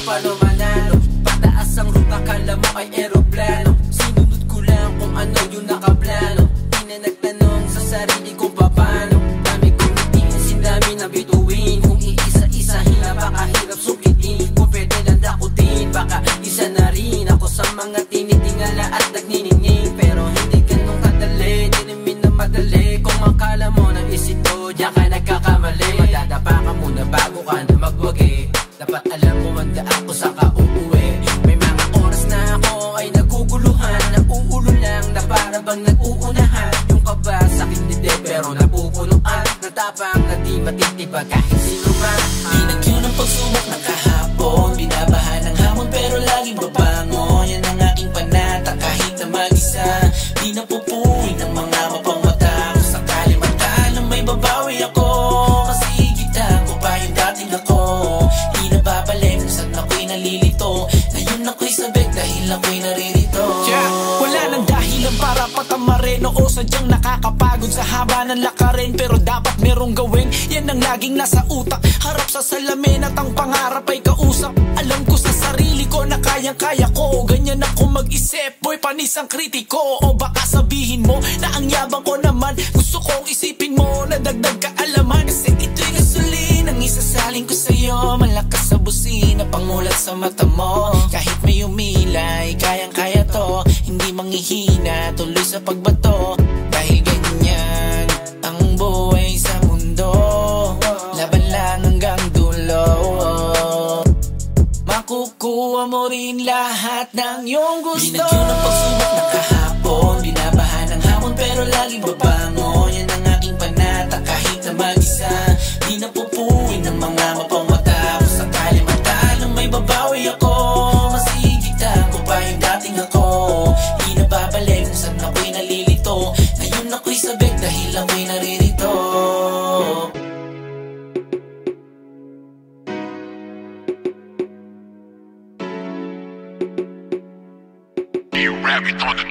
Paano manalo? Pataas ang ruta, kala mo ay eroplano. Sinunod ko lang kung ano yung nakaplano. Di na nagtanong sa sarili ko paano. Dami kong itinsin, dami na bituin. Kung iisa-isahin, napakahirap sukitin. Kung pwede lang dakutin, baka isa na rin ako sa mga tinitingala at nagniningning. Pero hindi ganun kadali, di namin na madali. Kung akala mo na isito, diyan ka nagkakamali. Madadapa ka muna bago ka na magwagi. Dapat alam mo handa ako sa kauuwi. May mga oras na ako ay naguguluhan. Nauulo lang na para bang nag-uunahan. Yung kaba sa akin hindi pero napupunuan. Natapang na di matitibag kahit sino man. Dinagyo ng pagsubok ng kahapon. Binabahan ng hamon pero laging babangon. Yan ang aking panata kahit na mag-isa. Di napupuwi ng mga mapangmata. Kung sakali matalo may babawi ako. Kasi kita ko pa yung dating ako. Babalik kung saan ako'y nalilito. Ngayon ako'y sabik dahil ako'y naririto. Wala nang dahilan para patamarin. Oo, sadyang nakakapagod sa haba ng lakarin. Pero dapat merong gawin, yan ang laging nasa utak. Harap sa salamin at ang pangarap ay kausap. Alam ko sa sarili ko na kayang-kaya ko. Ganyan ako mag-isip, boy, panis ang kritiko. O baka sabihin mo na ang yabang ko naman. Gusto kong isipin mo na dagdag kaalaman. Kasi ito'y gasolina ang isasaling ko sa'yo. Malakas sa busina, pangulat sa mata mo. Kahit may umilay, kayang-kaya to. Hindi manghihina, tuloy sa pagbato. Dahil ganyan ang buhay sa mundo. Laban lang hanggang dulo. Makukuha mo rin lahat ng iyong gusto. Dinagyo ng pagsubok ng kahapon. Binabahan ng hamon pero laging babangon. Yan ang aking panata kahit na mag-isa. Di napupuwi ng mga mapangmata. Kung sakali matalo may babawi ako. Masigitan ko pa yung dating ako. Di na babalik kung saan ako'y nalilito. Ngayon ako'y sabik dahil ako'y naririto. You rabbit on the